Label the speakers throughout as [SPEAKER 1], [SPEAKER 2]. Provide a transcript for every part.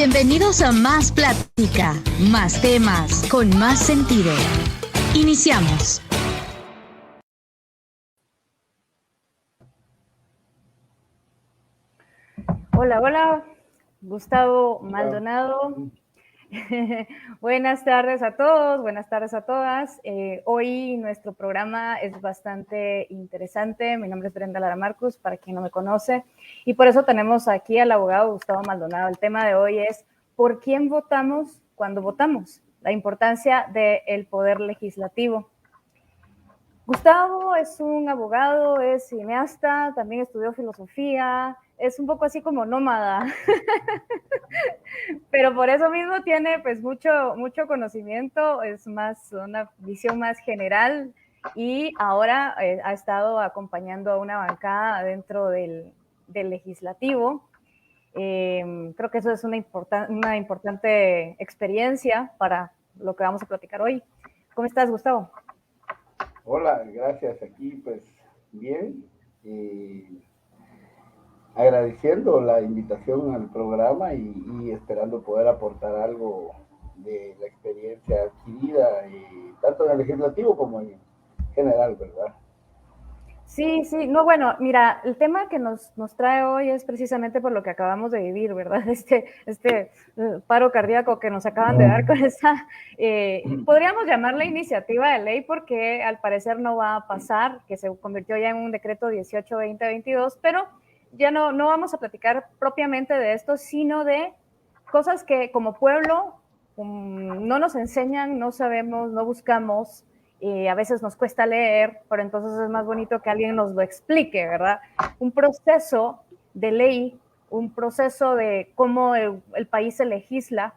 [SPEAKER 1] Bienvenidos a Más Plática, más temas, con más sentido. Iniciamos.
[SPEAKER 2] Hola, hola, Gustavo Maldonado. Buenas tardes a todos, buenas tardes a todas. Hoy nuestro programa es bastante interesante. Mi nombre es Brenda Lara Marcus, para quien no me conoce, y por eso tenemos aquí al abogado Gustavo Maldonado. El tema de hoy es ¿por quién votamos cuando votamos? La importancia del poder legislativo. Gustavo es un abogado, es cineasta, también estudió filosofía, es un poco así como nómada, pero por eso mismo tiene pues mucho conocimiento, es más una visión más general y ahora ha estado acompañando a una bancada dentro del legislativo. Creo que eso es una importante experiencia para lo que vamos a platicar hoy. ¿Cómo estás, Gustavo?
[SPEAKER 3] Hola, gracias. Aquí pues bien, agradeciendo la invitación al programa y esperando poder aportar algo de la experiencia adquirida, tanto en el legislativo como en general, ¿verdad?
[SPEAKER 2] Sí, no, bueno, mira, el tema que nos trae hoy es precisamente por lo que acabamos de vivir, ¿verdad? Este paro cardíaco que nos acaban de dar con esa, podríamos llamarla iniciativa de ley porque al parecer no va a pasar, que se convirtió ya en un decreto 18-2022, pero ya no vamos a platicar propiamente de esto, sino de cosas que como pueblo no nos enseñan, no sabemos, no buscamos. A veces nos cuesta leer, pero entonces es más bonito que alguien nos lo explique, ¿verdad? Un proceso de ley, un proceso de cómo el país se legisla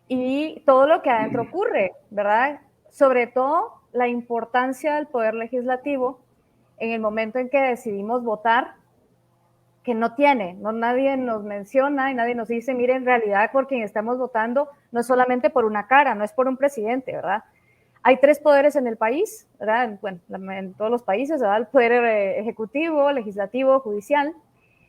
[SPEAKER 2] y todo lo que adentro ocurre, ¿verdad? Sobre todo la importancia del poder legislativo en el momento en que decidimos votar, que no tiene, nadie nos menciona y nadie nos dice, mire, en realidad por quien estamos votando no es solamente por una cara, no es por un presidente, ¿verdad? Hay tres poderes en el país, ¿verdad? Bueno, en todos los países, ¿verdad? El poder ejecutivo, legislativo, judicial.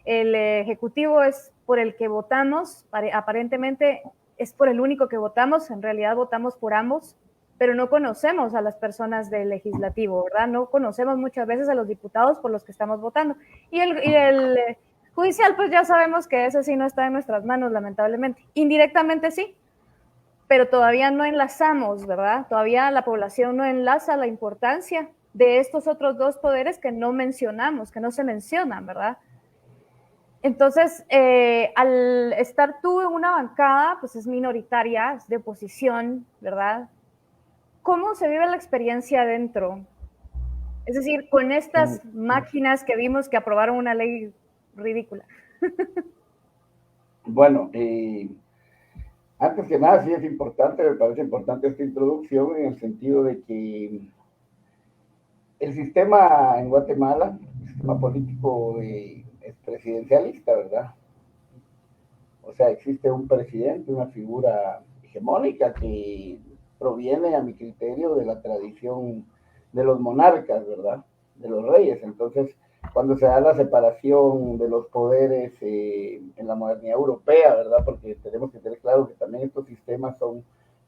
[SPEAKER 2] El ejecutivo es por el que votamos, aparentemente es por el único que votamos, en realidad votamos por ambos, pero no conocemos a las personas del legislativo, ¿verdad? No conocemos muchas veces a los diputados por los que estamos votando. Y el judicial, pues ya sabemos que ese sí no está en nuestras manos, lamentablemente. Indirectamente sí, pero todavía no enlazamos, ¿verdad? Todavía la población no enlaza la importancia de estos otros dos poderes que no mencionamos, que no se mencionan, ¿verdad? Entonces, al estar tú en una bancada, pues es minoritaria, es de oposición, ¿verdad? ¿Cómo se vive la experiencia adentro? Es decir, con estas máquinas que vimos que aprobaron una ley ridícula.
[SPEAKER 3] Bueno, antes que nada, sí es importante, me parece importante esta introducción en el sentido de que el sistema en Guatemala, el sistema político es presidencialista, ¿verdad? O sea, existe un presidente, una figura hegemónica que proviene, a mi criterio, de la tradición de los monarcas, ¿verdad? De los reyes. Entonces, cuando se da la separación de los poderes en la modernidad europea, ¿verdad? Porque tenemos que tener claro que también estos sistemas son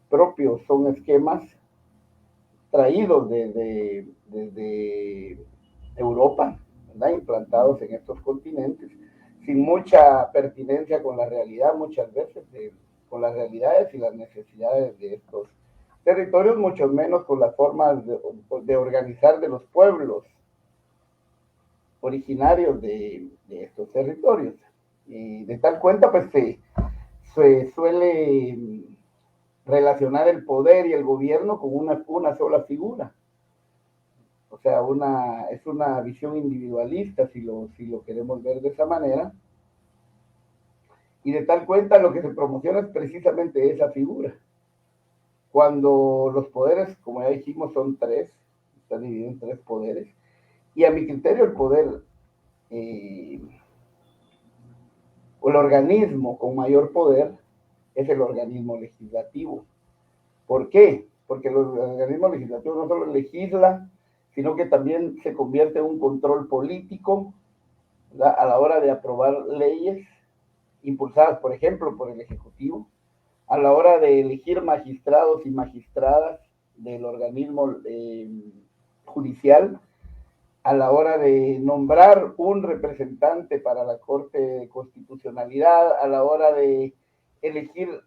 [SPEAKER 3] propios, son esquemas traídos desde Europa, ¿verdad? Implantados en estos continentes, sin mucha pertinencia con la realidad, muchas veces, con las realidades y las necesidades de estos territorios, mucho menos con las formas de organizar de los pueblos originarios de estos territorios. Y de tal cuenta, pues se suele relacionar el poder y el gobierno con una sola figura. O sea, es una visión individualista, si lo queremos ver de esa manera. Y de tal cuenta lo que se promociona es precisamente esa figura. Cuando los poderes, como ya dijimos, son tres, están divididos en tres poderes, y a mi criterio el poder o el organismo con mayor poder es el organismo legislativo. ¿Por qué? Porque el organismo legislativo no solo legisla, sino que también se convierte en un control político, ¿verdad? A la hora de aprobar leyes impulsadas, por ejemplo, por el Ejecutivo, a la hora de elegir magistrados y magistradas del organismo judicial, a la hora de nombrar un representante para la Corte de Constitucionalidad, a la hora de elegir,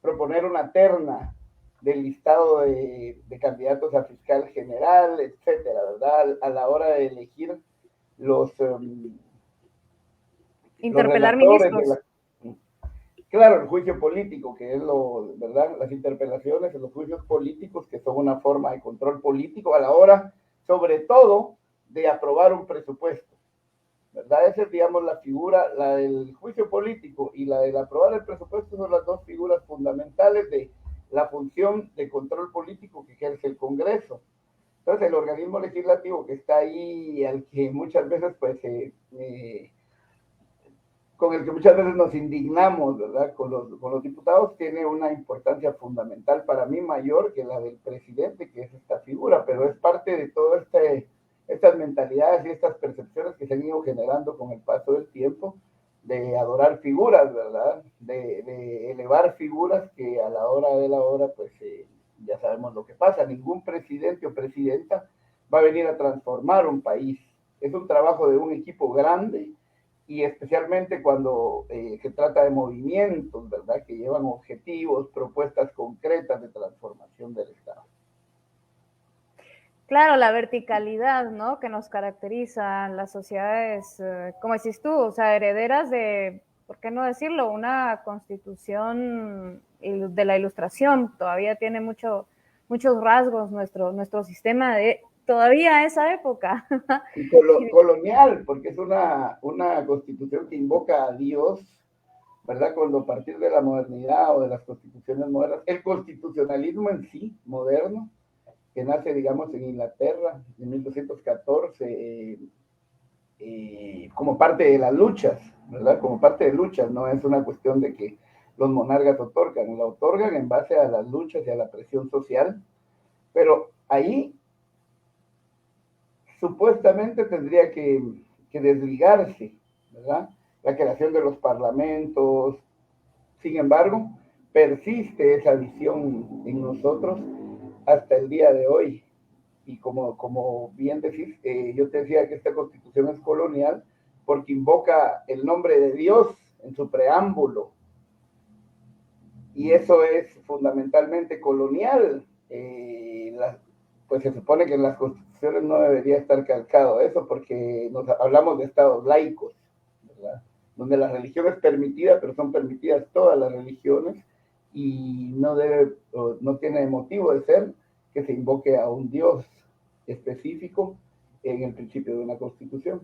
[SPEAKER 3] proponer una terna del listado de candidatos a fiscal general, etcétera, ¿verdad? A la hora de elegir los
[SPEAKER 2] interpelar ministros.
[SPEAKER 3] Claro, el juicio político, que es lo, ¿verdad? Las interpelaciones en los juicios políticos, que son una forma de control político a la hora, sobre todo, de aprobar un presupuesto, ¿verdad? Esa es, digamos, la figura, la del juicio político y la del aprobar el presupuesto son las dos figuras fundamentales de la función de control político que ejerce el Congreso. Entonces, el organismo legislativo que está ahí, al que muchas veces, pues, con el que muchas veces nos indignamos, ¿verdad? Con los diputados, tiene una importancia fundamental para mí mayor que la del presidente, que es esta figura, pero es parte de todo estas mentalidades y estas percepciones que se han ido generando con el paso del tiempo, de adorar figuras, ¿verdad? De elevar figuras que a la hora de la hora, pues ya sabemos lo que pasa. Ningún presidente o presidenta va a venir a transformar un país. Es un trabajo de un equipo grande, y especialmente cuando se trata de movimientos, ¿verdad?, que llevan objetivos, propuestas concretas de transformación del Estado.
[SPEAKER 2] Claro, la verticalidad, ¿no?, que nos caracteriza las sociedades, como decís tú, o sea, herederas de, ¿por qué no decirlo?, una constitución de la Ilustración. Todavía tiene muchos rasgos nuestro sistema de todavía esa época.
[SPEAKER 3] Y colonial, porque es una constitución que invoca a Dios, ¿verdad? Cuando a partir de la modernidad o de las constituciones modernas, el constitucionalismo en sí, moderno, que nace, digamos, en Inglaterra en 1214, como parte de las luchas, ¿verdad? Como parte de luchas, no es una cuestión de que los monarcas la otorgan en base a las luchas y a la presión social, pero ahí supuestamente tendría que desligarse, ¿verdad?, la creación de los parlamentos. Sin embargo, persiste esa visión en nosotros hasta el día de hoy. Y como bien decís, yo te decía que esta constitución es colonial porque invoca el nombre de Dios en su preámbulo. Y eso es fundamentalmente colonial. Pues se supone que en las constituciones no debería estar calcado eso, porque hablamos de estados laicos, ¿verdad?, donde la religión es permitida, pero son permitidas todas las religiones, y no tiene motivo de ser que se invoque a un Dios específico en el principio de una constitución.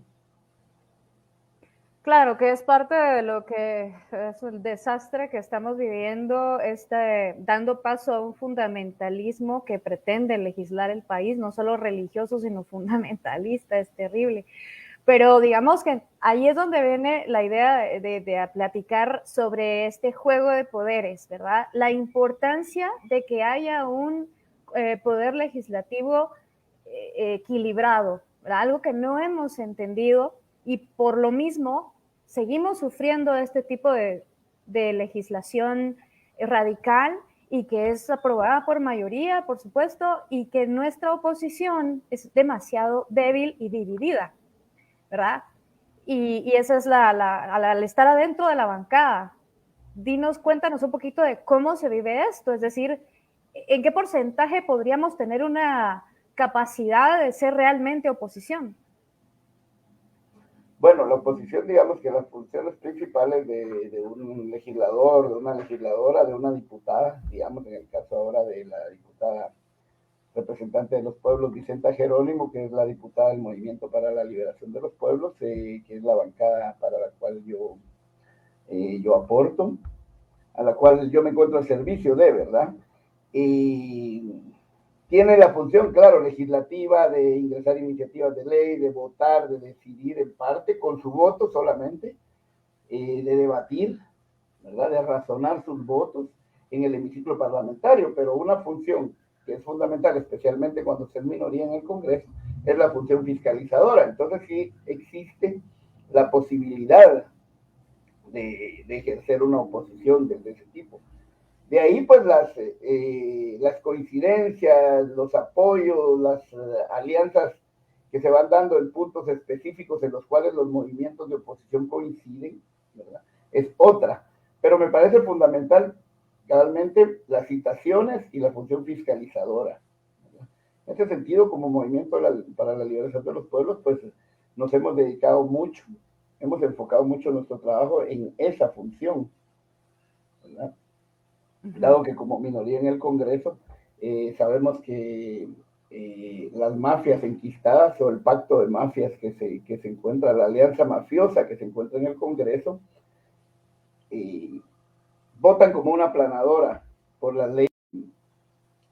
[SPEAKER 2] Claro, que es parte de lo que es el desastre que estamos viviendo, dando paso a un fundamentalismo que pretende legislar el país, no solo religioso, sino fundamentalista. Es terrible. Pero digamos que ahí es donde viene la idea de platicar sobre este juego de poderes, ¿verdad? La importancia de que haya un poder legislativo equilibrado, ¿verdad? Algo que no hemos entendido, y por lo mismo seguimos sufriendo este tipo de legislación radical, y que es aprobada por mayoría, por supuesto, y que nuestra oposición es demasiado débil y dividida, ¿verdad? Y esa es al estar adentro de la bancada. Cuéntanos un poquito de cómo se vive esto, es decir, ¿en qué porcentaje podríamos tener una capacidad de ser realmente oposición?
[SPEAKER 3] Bueno, la oposición, digamos que las funciones principales de un legislador, de una legisladora, de una diputada, digamos en el caso ahora de la diputada representante de los pueblos, Vicenta Jerónimo, que es la diputada del Movimiento para la Liberación de los Pueblos, que es la bancada para la cual yo aporto, a la cual yo me encuentro al servicio de, ¿verdad? Y tiene la función, claro, legislativa, de ingresar iniciativas de ley, de votar, de decidir en parte, con su voto solamente, de debatir, ¿verdad?, de razonar sus votos en el hemiciclo parlamentario, pero una función que es fundamental, especialmente cuando se es minoría en el Congreso, es la función fiscalizadora. Entonces sí existe la posibilidad de ejercer una oposición de ese tipo. De ahí, pues, las coincidencias, los apoyos, las alianzas que se van dando en puntos específicos en los cuales los movimientos de oposición coinciden, ¿verdad? Es otra. Pero me parece fundamental, realmente, las citaciones y la función fiscalizadora, ¿verdad? En ese sentido, como Movimiento para la Liberación de los Pueblos, pues, nos hemos dedicado mucho, hemos enfocado mucho nuestro trabajo en esa función, ¿verdad? Dado que como minoría en el Congreso, sabemos que las mafias enquistadas o el pacto de mafias que se encuentra, la alianza mafiosa que se encuentra en el Congreso, votan como una aplanadora por la ley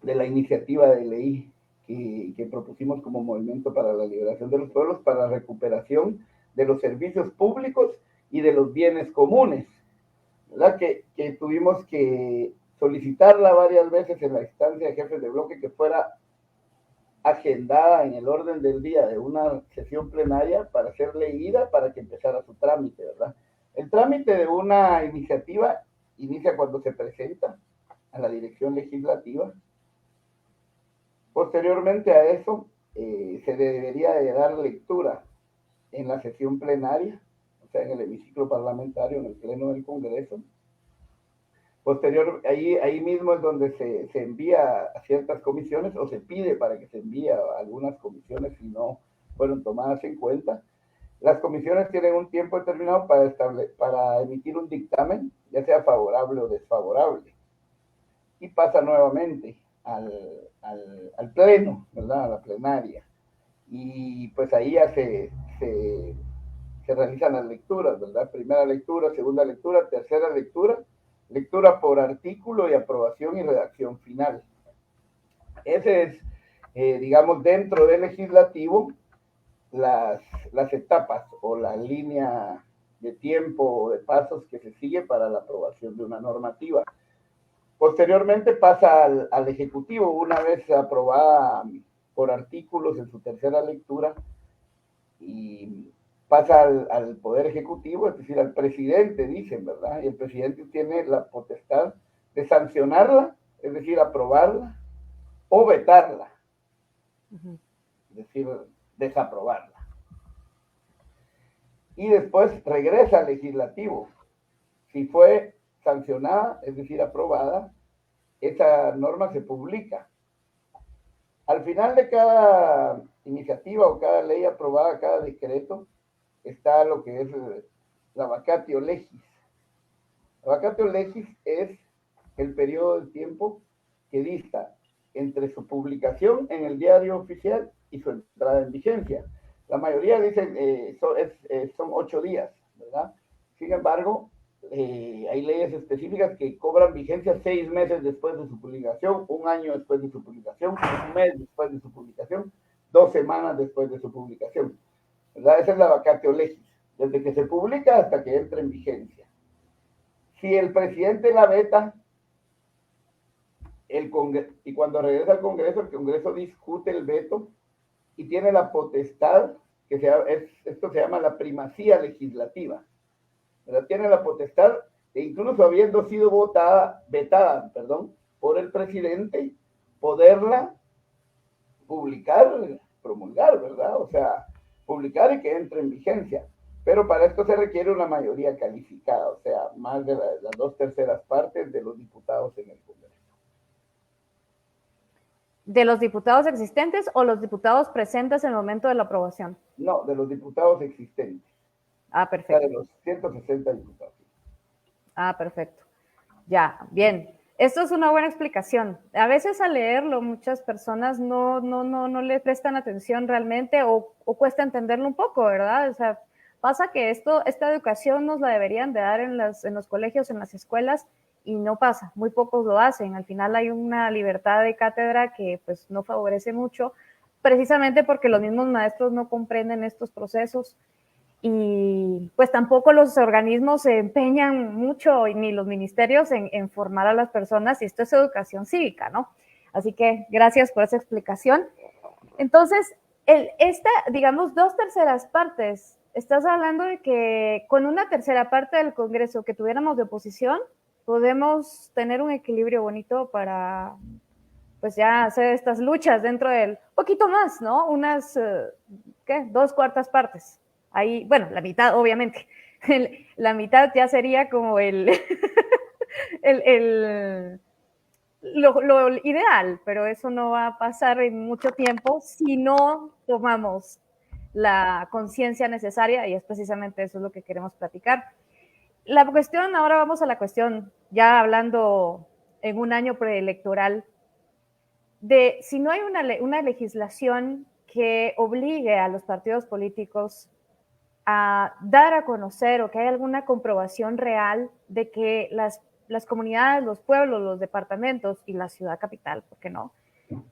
[SPEAKER 3] de la iniciativa de ley que propusimos como Movimiento para la Liberación de los Pueblos para la recuperación de los servicios públicos y de los bienes comunes, ¿verdad? Que tuvimos que solicitarla varias veces en la instancia de jefes de bloque que fuera agendada en el orden del día de una sesión plenaria para ser leída, para que empezara su trámite, ¿verdad? El trámite de una iniciativa inicia cuando se presenta a la dirección legislativa. Posteriormente a eso, se debería de dar lectura en la sesión plenaria, o sea, en el hemiciclo parlamentario, en el pleno del Congreso. Posterior, ahí mismo es donde se envía a ciertas comisiones o se pide para que se envíe a algunas comisiones si no fueron tomadas en cuenta. Las comisiones tienen un tiempo determinado para emitir un dictamen, ya sea favorable o desfavorable, y pasa nuevamente al pleno, ¿verdad? A la plenaria. Y pues ahí ya se realizan las lecturas, ¿verdad? Primera lectura, segunda lectura, tercera lectura, lectura por artículo y aprobación y redacción final. Ese es, digamos, dentro del legislativo, las etapas o la línea de tiempo o de pasos que se sigue para la aprobación de una normativa. Posteriormente pasa al Ejecutivo, una vez aprobada por artículos en su tercera lectura, y pasa al Poder Ejecutivo, es decir, al presidente, dicen, ¿verdad? Y el presidente tiene la potestad de sancionarla, es decir, aprobarla o vetarla, es decir, desaprobarla. Y después regresa al Legislativo. Si fue sancionada, es decir, aprobada, esa norma se publica. Al final de cada iniciativa o cada ley aprobada, cada decreto, está lo que es la vacatio legis. La vacatio legis es el periodo de tiempo que dista entre su publicación en el diario oficial y su entrada en vigencia. La mayoría dicen son 8 días, ¿verdad? Sin embargo, hay leyes específicas que cobran vigencia 6 meses después de su publicación, 1 año después de su publicación, 1 mes después de su publicación, 2 semanas después de su publicación, ¿verdad? Esa es la vacatio legis, desde que se publica hasta que entre en vigencia. Si el presidente la veta, y cuando regresa al Congreso, el Congreso discute el veto y tiene la potestad, esto se llama la primacía legislativa, ¿verdad? Tiene la potestad de, incluso habiendo sido vetada por el presidente, poderla publicar, promulgar, ¿verdad? O sea, publicar y que entre en vigencia. Pero para esto se requiere una mayoría calificada, o sea, más de las 2/3 partes de los diputados en el Congreso.
[SPEAKER 2] ¿De los diputados existentes o los diputados presentes en el momento de la aprobación?
[SPEAKER 3] No, de los diputados existentes.
[SPEAKER 2] Ah, perfecto.
[SPEAKER 3] O sea, de los 160 diputados.
[SPEAKER 2] Ah, perfecto. Ya, bien. Esto es una buena explicación. A veces al leerlo muchas personas no le prestan atención realmente o cuesta entenderlo un poco, ¿verdad? O sea, pasa que esta educación nos la deberían de dar en los colegios, en las escuelas, y no pasa, muy pocos lo hacen. Al final hay una libertad de cátedra que pues no favorece mucho, precisamente porque los mismos maestros no comprenden estos procesos y pues tampoco los organismos se empeñan mucho, ni los ministerios, en formar a las personas, y esto es educación cívica, ¿no? Así que gracias por esa explicación. Entonces, digamos, 2/3 partes, estás hablando de que con una tercera parte del Congreso que tuviéramos de oposición, podemos tener un equilibrio bonito para, pues ya hacer estas luchas dentro del, poquito más, ¿no? Unas, ¿qué? 2/4 partes. Ahí, bueno, la mitad, obviamente. La mitad ya sería como el lo ideal, pero eso no va a pasar en mucho tiempo si no tomamos la conciencia necesaria, y es precisamente eso lo que queremos platicar. La cuestión, ahora vamos a la cuestión, ya hablando en un año preelectoral, de si no hay una legislación que obligue a los partidos políticos a dar a conocer o que hay alguna comprobación real de que las comunidades, los pueblos, los departamentos y la ciudad capital, ¿por qué no?,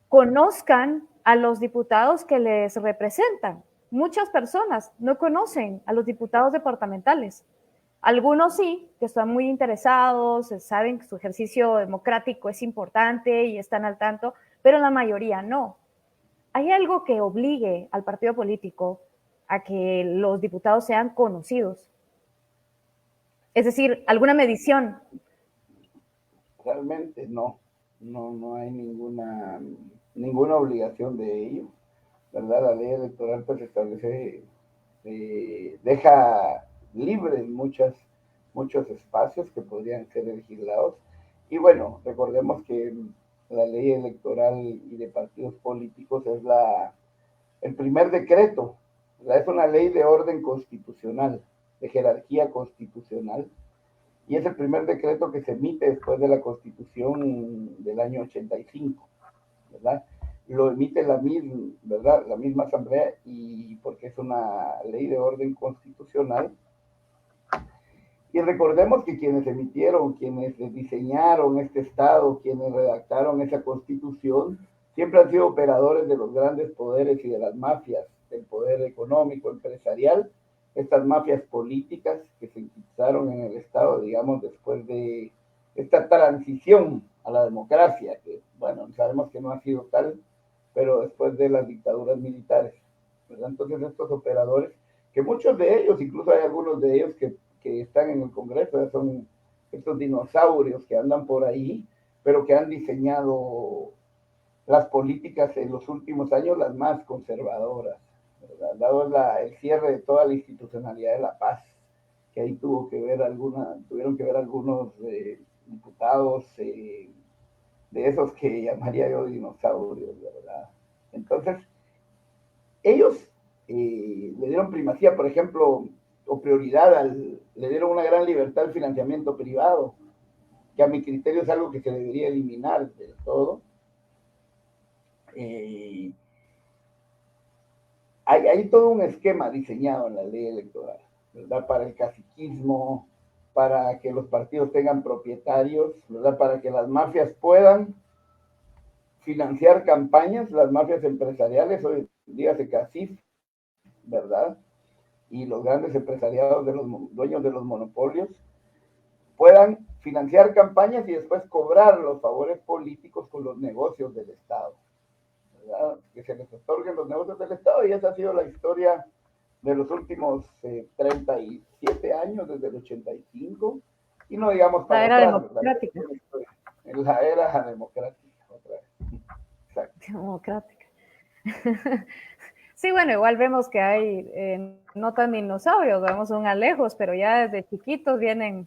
[SPEAKER 2] conozcan a los diputados que les representan. Muchas personas no conocen a los diputados departamentales. Algunos sí, que están muy interesados, saben que su ejercicio democrático es importante y están al tanto, pero la mayoría no. ¿Hay algo que obligue al partido político a que los diputados sean conocidos? Es decir, ¿alguna medición?
[SPEAKER 3] Realmente no hay ninguna obligación de ello, ¿verdad? La ley electoral pues establece, deja libres muchos espacios que podrían ser legislados. Y bueno, recordemos que la ley electoral y de partidos políticos es el primer decreto, ¿verdad? Es una ley de orden constitucional, de jerarquía constitucional, y es el primer decreto que se emite después de la Constitución del año 85, ¿verdad? Lo emite ¿verdad?, la misma Asamblea, y porque es una ley de orden constitucional. Y recordemos que quienes emitieron, quienes diseñaron este Estado, quienes redactaron esa Constitución, siempre han sido operadores de los grandes poderes y de las mafias, del poder económico, empresarial, estas mafias políticas que se enquistaron en el Estado, digamos, después de esta transición a la democracia, que, bueno, sabemos que no ha sido tal, pero después de las dictaduras militares, ¿verdad? Entonces estos operadores, que muchos de ellos, incluso hay algunos de ellos que están en el Congreso, son estos dinosaurios que andan por ahí, pero que han diseñado las políticas en los últimos años las más conservadoras, ¿verdad? Dado el cierre de toda la institucionalidad de la paz, que ahí tuvieron que ver algunos diputados de esos que llamaría yo dinosaurios, ¿verdad? Entonces, ellos le dieron primacía, por ejemplo, o prioridad, le dieron una gran libertad al financiamiento privado, que a mi criterio es algo que se debería eliminar del todo. Hay todo un esquema diseñado en la ley electoral, ¿verdad?, para el caciquismo, para que los partidos tengan propietarios, ¿verdad?, para que las mafias puedan financiar campañas, las mafias empresariales, hoy dígase CACIF, ¿verdad?, y los grandes empresariados de los dueños de los monopolios, puedan financiar campañas y después cobrar los favores políticos con los negocios del Estado, ¿verdad?, que se les otorguen los negocios del Estado, y esa ha sido la historia de los últimos 37 años, desde el 85, y no digamos para
[SPEAKER 2] la era
[SPEAKER 3] atrás,
[SPEAKER 2] democrática.
[SPEAKER 3] En la era democrática, otra vez. Exacto.
[SPEAKER 2] Democrática. Sí, bueno, igual vemos que hay no tan dinosaurios, vemos son alejos, pero ya desde chiquitos vienen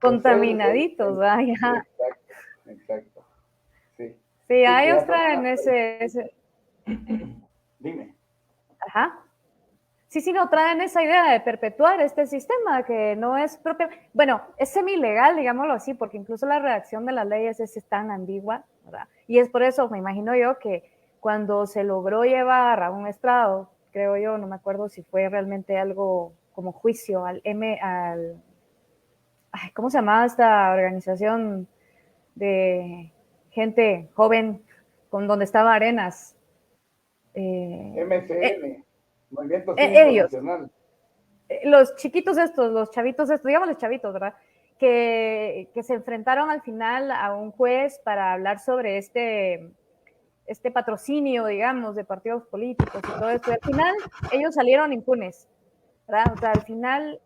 [SPEAKER 2] contaminaditos, ¿verdad? Ya.
[SPEAKER 3] Exacto. Sí.
[SPEAKER 2] Sí, ellos traen ese...
[SPEAKER 3] Dime.
[SPEAKER 2] Ajá. Sí, no, traen esa idea de perpetuar este sistema que no es propio, bueno, es semi-legal, digámoslo así, porque incluso la redacción de las leyes es tan ambigua, ¿verdad? Y es por eso, me imagino yo, que cuando se logró llevar a un estrado, creo yo, no me acuerdo si fue realmente algo como juicio ¿cómo se llamaba esta organización de gente joven con donde estaba Arenas?
[SPEAKER 3] MCN, Movimiento Cívico
[SPEAKER 2] Ellos.
[SPEAKER 3] Nacional.
[SPEAKER 2] Los chiquitos estos, los chavitos estos, digamos chavitos, ¿verdad? Que se enfrentaron al final a un juez para hablar sobre este patrocinio, digamos, de partidos políticos y todo esto. Y al final ellos salieron impunes, ¿verdad? O sea, al final,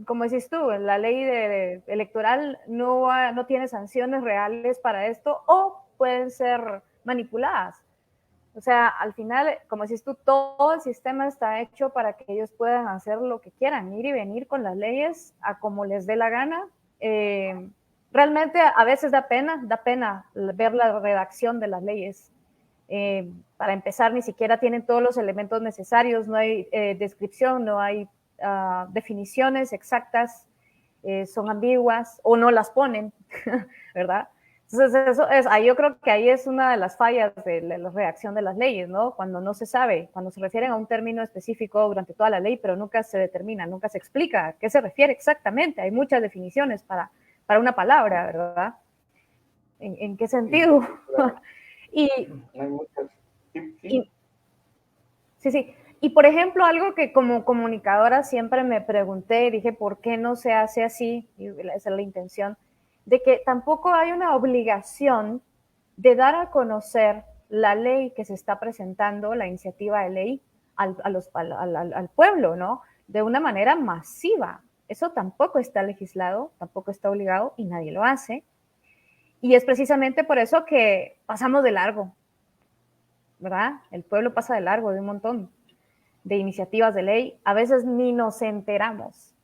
[SPEAKER 2] como decís tú, la ley electoral no tiene sanciones reales para esto o pueden ser manipuladas. O sea, al final, como decís tú, todo el sistema está hecho para que ellos puedan hacer lo que quieran, ir y venir con las leyes a como les dé la gana. Realmente a veces da pena ver la redacción de las leyes. Para empezar, ni siquiera tienen todos los elementos necesarios, no hay descripción, no hay definiciones exactas, son ambiguas o no las ponen, ¿verdad? Entonces, yo creo que ahí es una de las fallas de la redacción de las leyes, ¿no? Cuando no se sabe, cuando se refieren a un término específico durante toda la ley, pero nunca se determina, nunca se explica a qué se refiere exactamente. Hay muchas definiciones para una palabra, ¿verdad? ¿En qué sentido?
[SPEAKER 3] Sí, claro.
[SPEAKER 2] y,
[SPEAKER 3] Hay muchas.
[SPEAKER 2] Sí. Y por ejemplo, algo que como comunicadora siempre me pregunté, dije, ¿por qué no se hace así? Y esa es la intención, de que tampoco hay una obligación de dar a conocer la ley que se está presentando, la iniciativa de ley, al pueblo, ¿no? De una manera masiva. Eso tampoco está legislado, tampoco está obligado y nadie lo hace. Y es precisamente por eso que pasamos de largo, ¿verdad? El pueblo pasa de largo de un montón de iniciativas de ley. A veces ni nos enteramos,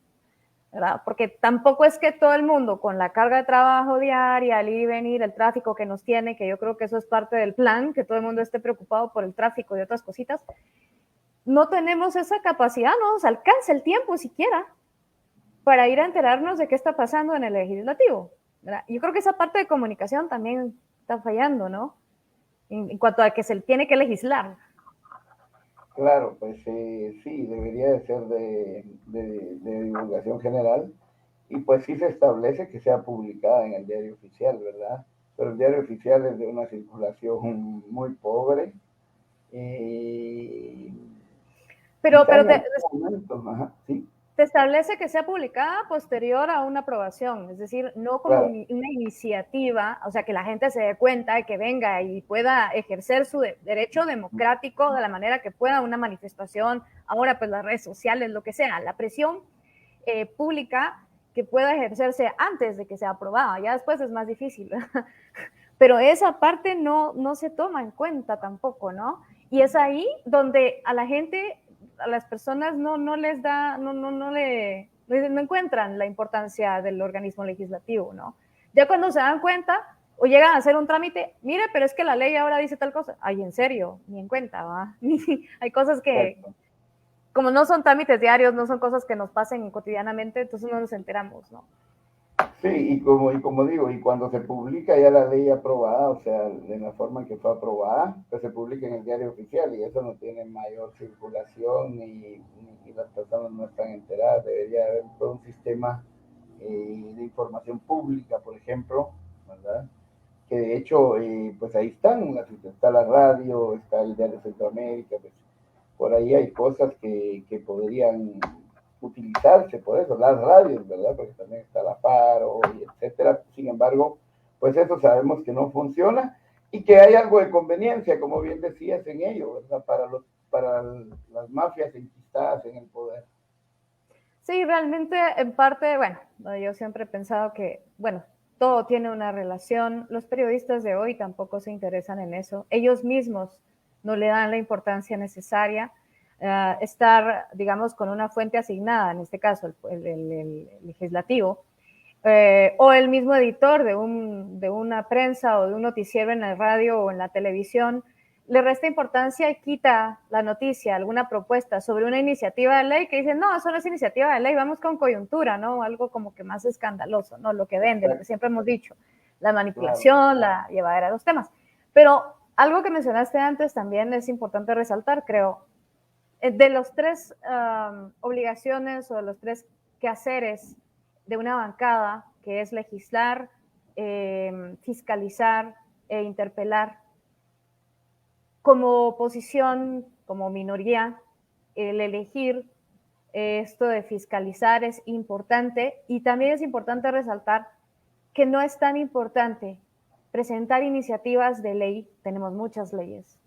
[SPEAKER 2] ¿verdad? Porque tampoco es que todo el mundo con la carga de trabajo diaria, el ir y venir, el tráfico que nos tiene, que yo creo que eso es parte del plan, que todo el mundo esté preocupado por el tráfico y otras cositas, no tenemos esa capacidad, no nos alcanza el tiempo siquiera para ir a enterarnos de qué está pasando en el legislativo, ¿verdad? Yo creo que esa parte de comunicación también está fallando, ¿no? En cuanto a que se tiene que legislar.
[SPEAKER 3] Claro, pues sí, debería de ser de divulgación general y pues sí se establece que sea publicada en el diario oficial, ¿verdad? Pero el diario oficial es de una circulación muy pobre.
[SPEAKER 2] Pero
[SPEAKER 3] Ajá, sí,
[SPEAKER 2] te establece que sea publicada posterior a una aprobación, es decir, no como
[SPEAKER 3] claro.
[SPEAKER 2] una iniciativa, o sea, que la gente se dé cuenta y que venga y pueda ejercer su derecho democrático de la manera que pueda, una manifestación, ahora pues las redes sociales, lo que sea, la presión pública que pueda ejercerse antes de que sea aprobada, ya después es más difícil, pero esa parte no se toma en cuenta tampoco, ¿no? Y es ahí donde a la gente, a las personas no les da, no encuentran la importancia del organismo legislativo, ¿no? Ya cuando se dan cuenta o llegan a hacer un trámite, mire, pero es que la ley ahora dice tal cosa, ay, en serio, ni en cuenta, ¿va? Hay cosas que, como no son trámites diarios, no son cosas que nos pasen cotidianamente, entonces no nos enteramos, ¿no?
[SPEAKER 3] Sí, y como digo, y cuando se publica ya la ley aprobada, o sea, de la forma en que fue aprobada, pues se publica en el diario oficial y eso no tiene mayor circulación ni las personas no están enteradas. Debería haber todo un sistema de información pública, por ejemplo, ¿verdad? Que de hecho, pues ahí está la radio, está el diario Centroamérica, pues por ahí hay cosas que podrían utilizarse por eso, las radios, ¿verdad? Porque también está la Faro, y etcétera. Sin embargo, pues eso sabemos que no funciona y que hay algo de conveniencia, como bien decías, en ello, ¿verdad? Para las mafias enquistadas en el poder.
[SPEAKER 2] Sí, realmente, en parte, bueno, yo siempre he pensado que, bueno, todo tiene una relación. Los periodistas de hoy tampoco se interesan en eso. Ellos mismos no le dan la importancia necesaria. Estar, digamos, con una fuente asignada, en este caso el legislativo, o el mismo editor de una prensa o de un noticiero en la radio o en la televisión, le resta importancia y quita la noticia, alguna propuesta sobre una iniciativa de ley que dice, no, eso no es iniciativa de ley, vamos con coyuntura, ¿no? Algo como que más escandaloso, ¿no? Lo que vende, lo que siempre hemos dicho, la manipulación, la llevadera de los temas. Pero algo que mencionaste antes también es importante resaltar, creo, de los tres obligaciones o de los tres quehaceres de una bancada, que es legislar, fiscalizar e interpelar, como oposición, como minoría, el elegir esto de fiscalizar es importante y también es importante resaltar que no es tan importante presentar iniciativas de ley, tenemos muchas leyes,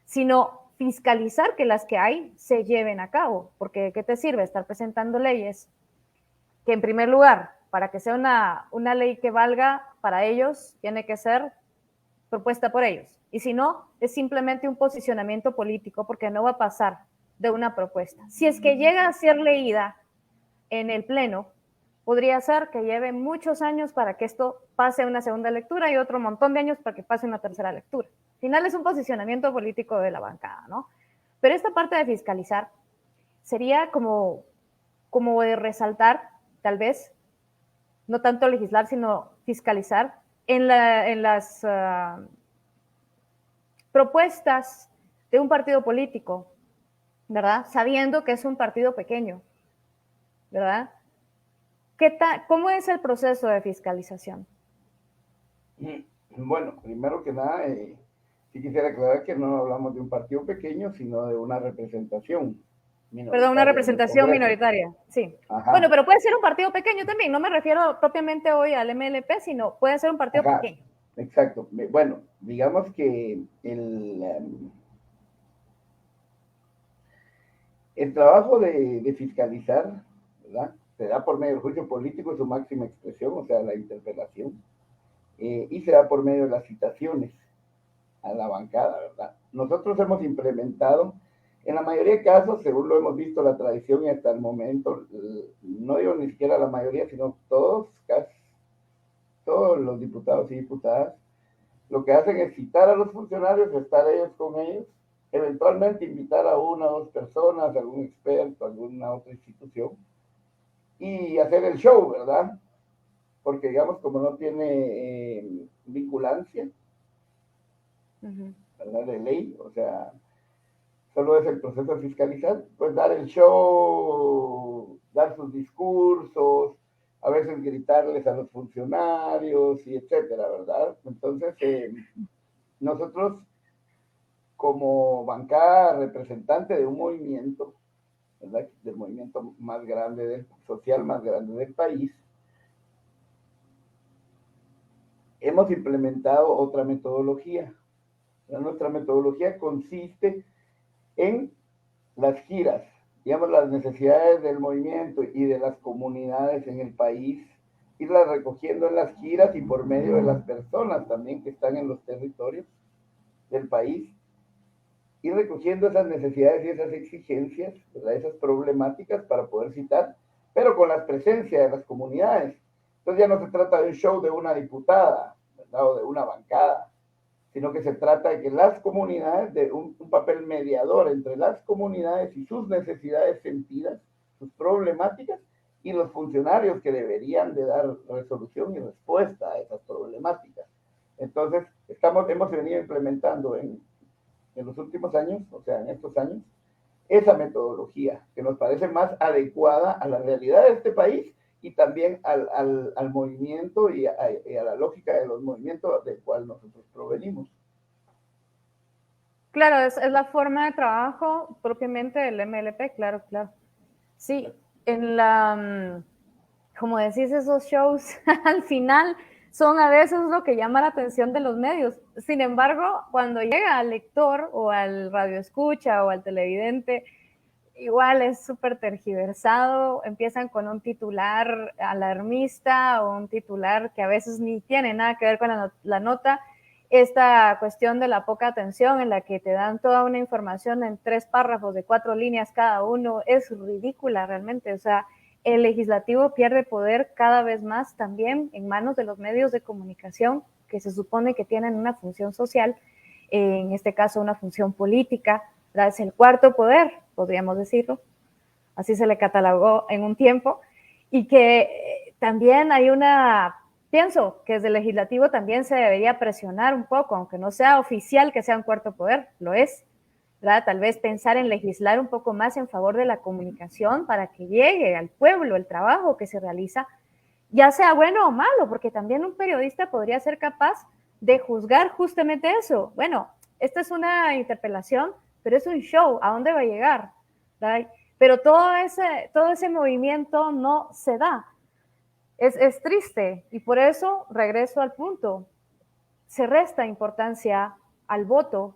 [SPEAKER 2] sino fiscalizar que las que hay se lleven a cabo, porque ¿de qué te sirve estar presentando leyes que en primer lugar, para que sea una ley que valga para ellos, tiene que ser propuesta por ellos? Y si no, es simplemente un posicionamiento político, porque no va a pasar de una propuesta. Si es que llega a ser leída en el Pleno, podría ser que lleve muchos años para que esto pase a una segunda lectura y otro montón de años para que pase a una tercera lectura. Al final es un posicionamiento político de la bancada, ¿no? Pero esta parte de fiscalizar sería como de resaltar, tal vez, no tanto legislar, sino fiscalizar en las propuestas de un partido político, ¿verdad? Sabiendo que es un partido pequeño, ¿verdad? ¿Cómo es el proceso de fiscalización?
[SPEAKER 3] Bueno, primero que nada, sí quisiera aclarar que no hablamos de un partido pequeño, sino de una representación minoritaria.
[SPEAKER 2] Perdón, una representación minoritaria, sí. Ajá. Bueno, pero puede ser un partido pequeño también, no me refiero propiamente hoy al MLP, sino puede ser un partido pequeño.
[SPEAKER 3] Exacto. Bueno, digamos que el trabajo de fiscalizar, ¿verdad?, se da por medio del juicio político en su máxima expresión, o sea, la interpelación, y se da por medio de las citaciones a la bancada, ¿verdad? Nosotros hemos implementado, en la mayoría de casos, según lo hemos visto la tradición y hasta el momento, no digo ni siquiera la mayoría, sino casi todos los diputados y diputadas, lo que hacen es citar a los funcionarios, estar ellos con ellos, eventualmente invitar a una o dos personas, algún experto, alguna otra institución, y hacer el show, ¿verdad? Porque, digamos, como no tiene vinculancia, ¿verdad?, de ley, o sea, solo es el proceso de fiscalizar, pues dar el show, dar sus discursos, a veces gritarles a los funcionarios y etcétera, ¿verdad? Entonces, nosotros, como bancada representante de un movimiento, ¿verdad?, del movimiento más grande, social más grande del país, hemos implementado otra metodología. Nuestra metodología consiste en las giras, digamos, las necesidades del movimiento y de las comunidades en el país, irlas recogiendo en las giras y por medio de las personas también que están en los territorios del país, ir recogiendo esas necesidades y esas exigencias, ¿verdad?, esas problemáticas para poder citar, pero con la presencia de las comunidades. Entonces ya no se trata de un show de una diputada, ¿verdad?, o de una bancada, sino que se trata de que las comunidades, de un papel mediador entre las comunidades y sus necesidades sentidas, sus problemáticas, y los funcionarios que deberían de dar resolución y respuesta a esas problemáticas. Entonces, hemos venido implementando en los últimos años, o sea, en estos años, esa metodología que nos parece más adecuada a la realidad de este país y también al movimiento y a la lógica de los movimientos del cual nosotros provenimos.
[SPEAKER 2] Claro, es la forma de trabajo propiamente del MLP, claro. Sí, como decís, esos shows al final son a veces lo que llama la atención de los medios. Sin embargo, cuando llega al lector o al radioescucha o al televidente, igual es súper tergiversado, empiezan con un titular alarmista o un titular que a veces ni tiene nada que ver con la nota. Esta cuestión de la poca atención en la que te dan toda una información en 3 párrafos de 4 líneas cada uno es ridícula realmente. O sea, el legislativo pierde poder cada vez más también en manos de los medios de comunicación que se supone que tienen una función social, en este caso una función política. Es el cuarto poder, podríamos decirlo, así se le catalogó en un tiempo, y que también pienso que desde el legislativo también se debería presionar un poco, aunque no sea oficial que sea un cuarto poder, lo es, ¿verdad? Tal vez pensar en legislar un poco más en favor de la comunicación para que llegue al pueblo el trabajo que se realiza, ya sea bueno o malo, porque también un periodista podría ser capaz de juzgar justamente eso. Bueno, esta es una interpelación, pero es un show, ¿a dónde va a llegar? ¿Right? Pero todo ese movimiento no se da. Es triste y por eso regreso al punto. Se resta importancia al voto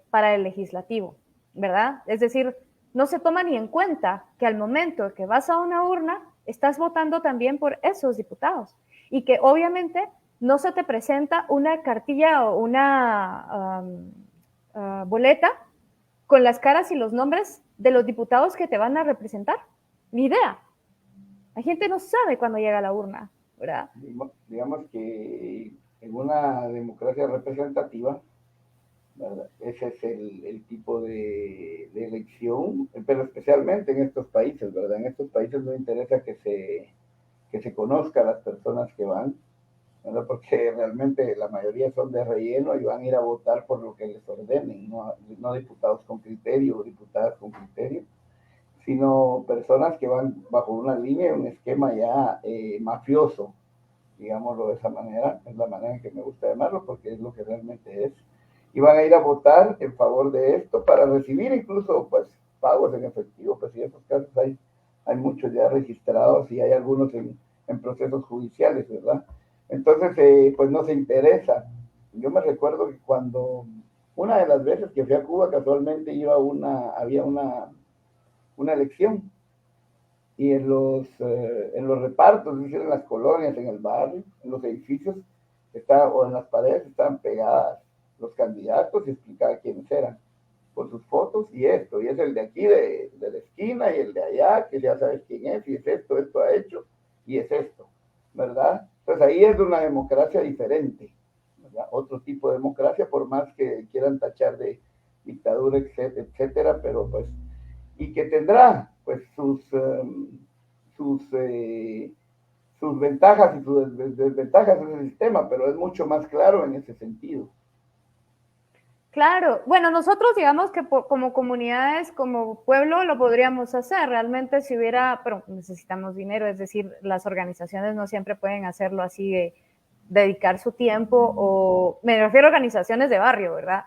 [SPEAKER 2] para el legislativo, ¿verdad? Es decir, no se toma ni en cuenta que al momento que vas a una urna, estás votando también por esos diputados y que obviamente no se te presenta una cartilla o una boleta con las caras y los nombres de los diputados que te van a representar. Ni idea. La gente no sabe cuándo llega a la urna, ¿verdad?
[SPEAKER 3] Digamos que en una democracia representativa, ¿verdad? Ese es el tipo de elección, pero especialmente en estos países, ¿verdad? En estos países no interesa que se conozca a las personas que van, ¿verdad? Porque realmente la mayoría son de relleno y van a ir a votar por lo que les ordenen, no diputados con criterio o diputadas con criterio, sino personas que van bajo una línea, un esquema ya mafioso, digámoslo de esa manera, es la manera en que me gusta llamarlo, porque es lo que realmente es. Y van a ir a votar en favor de esto para recibir incluso pues pagos en efectivo, pues en esos casos hay muchos ya registrados y hay algunos en procesos judiciales, ¿verdad? Entonces, pues no se interesa. Yo me recuerdo que cuando una de las veces que fui a Cuba, casualmente había una elección y en los repartos, es decir, en las colonias, en el barrio, en los edificios, o en las paredes estaban pegadas los candidatos y explicaba quiénes eran, por sus fotos y esto, y es el de aquí de la esquina y el de allá, que ya sabes quién es, y es esto ha hecho, y es esto, ¿verdad? Entonces ahí es de una democracia diferente, ¿verdad? Otro tipo de democracia, por más que quieran tachar de dictadura, etcétera, pero pues y que tendrá pues sus ventajas y sus desventajas en el sistema, pero es mucho más claro en ese sentido.
[SPEAKER 2] Claro, bueno, nosotros digamos que como comunidades, como pueblo, lo podríamos hacer. Realmente si hubiera, pero necesitamos dinero, es decir, las organizaciones no siempre pueden hacerlo así de dedicar su tiempo, o me refiero a organizaciones de barrio, ¿verdad?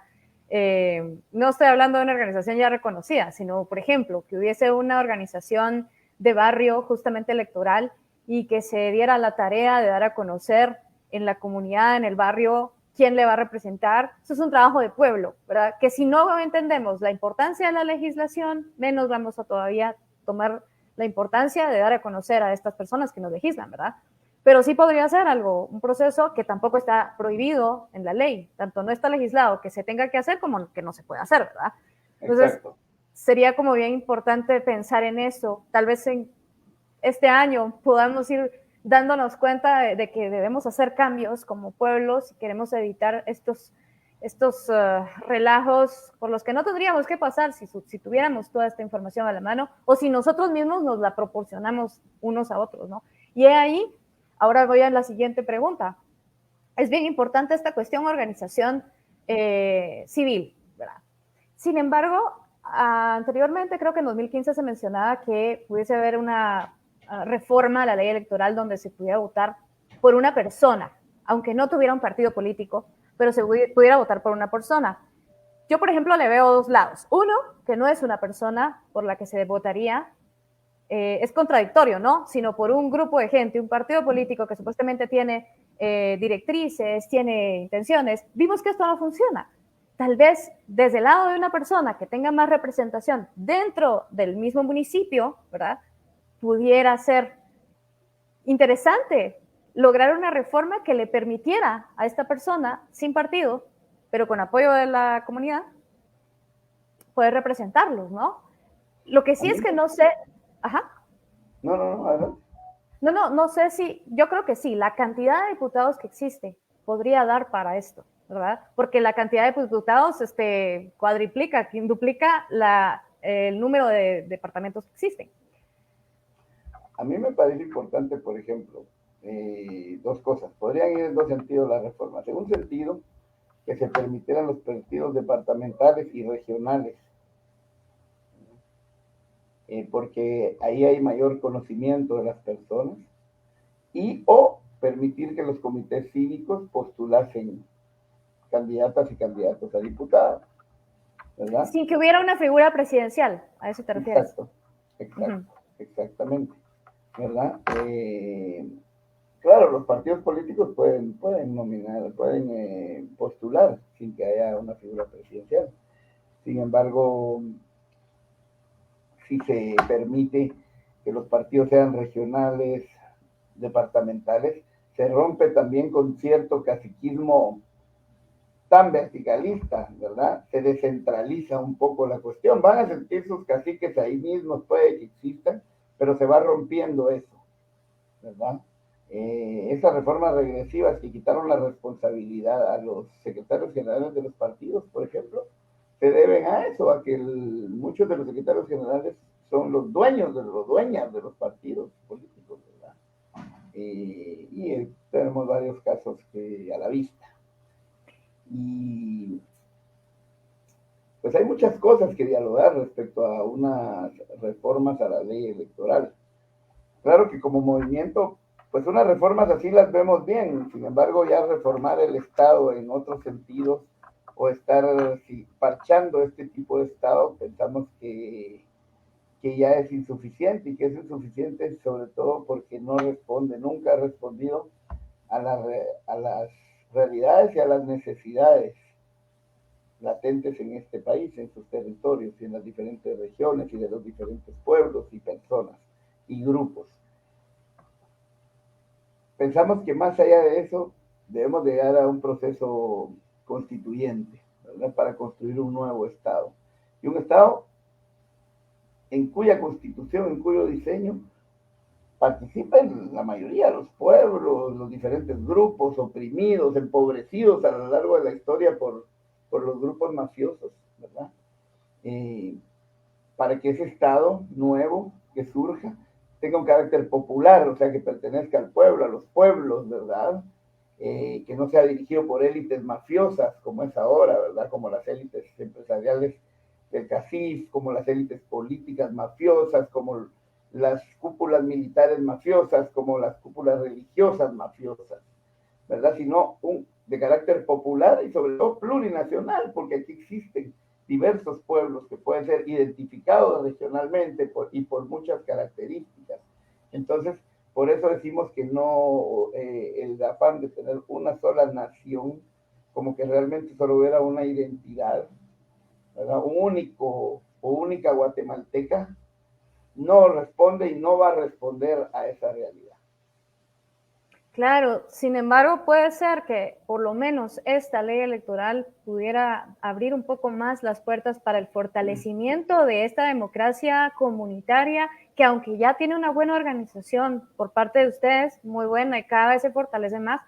[SPEAKER 2] No estoy hablando de una organización ya reconocida, sino, por ejemplo, que hubiese una organización de barrio justamente electoral y que se diera la tarea de dar a conocer en la comunidad, en el barrio, quién le va a representar. Eso es un trabajo de pueblo, ¿verdad? Que si no entendemos la importancia de la legislación, menos vamos a todavía tomar la importancia de dar a conocer a estas personas que nos legislan, ¿verdad? Pero sí podría ser algo, un proceso que tampoco está prohibido en la ley, tanto no está legislado que se tenga que hacer como que no se puede hacer, ¿verdad? Entonces, exacto, sería como bien importante pensar en eso. Tal vez en este año podamos ir dándonos cuenta de que debemos hacer cambios como pueblos si queremos evitar estos relajos por los que no tendríamos que pasar si tuviéramos toda esta información a la mano o si nosotros mismos nos la proporcionamos unos a otros, ¿no? Y ahí, ahora voy a la siguiente pregunta. Es bien importante esta cuestión organización civil, ¿verdad? Sin embargo, anteriormente creo que en 2015 se mencionaba que pudiese haber una reforma a la ley electoral donde se pudiera votar por una persona, aunque no tuviera un partido político, pero se pudiera votar por una persona. Yo, por ejemplo, le veo dos lados. Uno, que no es una persona por la que se votaría, es contradictorio, ¿no? Sino por un grupo de gente, un partido político que supuestamente tiene directrices, tiene intenciones. Vimos que esto no funciona. Tal vez desde el lado de una persona que tenga más representación dentro del mismo municipio, ¿verdad? Pudiera ser interesante lograr una reforma que le permitiera a esta persona, sin partido, pero con apoyo de la comunidad, poder representarlos, ¿no? Lo que sí es que no sé... Ajá. No sé si... Yo creo que sí, la cantidad de diputados que existe podría dar para esto, ¿verdad? Porque la cantidad de diputados cuadriplica, quintuplica el número de departamentos que existen.
[SPEAKER 3] A mí me parece importante, por ejemplo, dos cosas. Podrían ir en dos sentidos las reformas. En un sentido, que se permitieran los partidos departamentales y regionales, porque ahí hay mayor conocimiento de las personas, o permitir que los comités cívicos postulasen candidatas y candidatos a diputados, ¿verdad?
[SPEAKER 2] Sin que hubiera una figura presidencial, a eso te refieres.
[SPEAKER 3] Exactamente. ¿verdad? Claro, los partidos políticos pueden nominar, pueden postular sin que haya una figura presidencial. Sin embargo, si se permite que los partidos sean regionales, departamentales, se rompe también con cierto caciquismo tan verticalista, ¿verdad? Se descentraliza un poco la cuestión. Van a sentir sus caciques ahí mismos, puede que existan, pero se va rompiendo eso, ¿verdad? Esas reformas regresivas que quitaron la responsabilidad a los secretarios generales de los partidos, por ejemplo, se deben a eso, a que muchos de los secretarios generales son los dueños de los dueñas de los partidos políticos, ¿verdad? Y tenemos varios casos que a la vista. Y pues hay muchas cosas que dialogar respecto a unas reformas a la ley electoral. Claro que como movimiento, pues unas reformas así las vemos bien, sin embargo ya reformar el Estado en otros sentidos o estar parchando este tipo de Estado, pensamos que ya es insuficiente y que es insuficiente sobre todo porque no responde, nunca ha respondido a las realidades y a las necesidades latentes en este país, en sus territorios y en las diferentes regiones y de los diferentes pueblos y personas y grupos. Pensamos que más allá de eso debemos llegar a un proceso constituyente, ¿verdad? Para construir un nuevo Estado. Y un Estado en cuya constitución, en cuyo diseño participen la mayoría de los pueblos, los diferentes grupos oprimidos, empobrecidos a lo largo de la historia por los grupos mafiosos, ¿verdad? Para que ese Estado nuevo que surja tenga un carácter popular, o sea, que pertenezca al pueblo, a los pueblos, ¿verdad? Que no sea dirigido por élites mafiosas, como es ahora, ¿verdad? Como las élites empresariales del CACIF, como las élites políticas mafiosas, como las cúpulas militares mafiosas, como las cúpulas religiosas mafiosas, ¿verdad? Sino de carácter popular y sobre todo plurinacional, porque aquí existen diversos pueblos que pueden ser identificados regionalmente y por muchas características. Entonces, por eso decimos que no, el afán de tener una sola nación, como que realmente solo hubiera una identidad, ¿verdad? Un único o única guatemalteca, no responde y no va a responder a esa realidad.
[SPEAKER 2] Claro, sin embargo, puede ser que por lo menos esta ley electoral pudiera abrir un poco más las puertas para el fortalecimiento de esta democracia comunitaria, que aunque ya tiene una buena organización por parte de ustedes, muy buena y cada vez se fortalece más,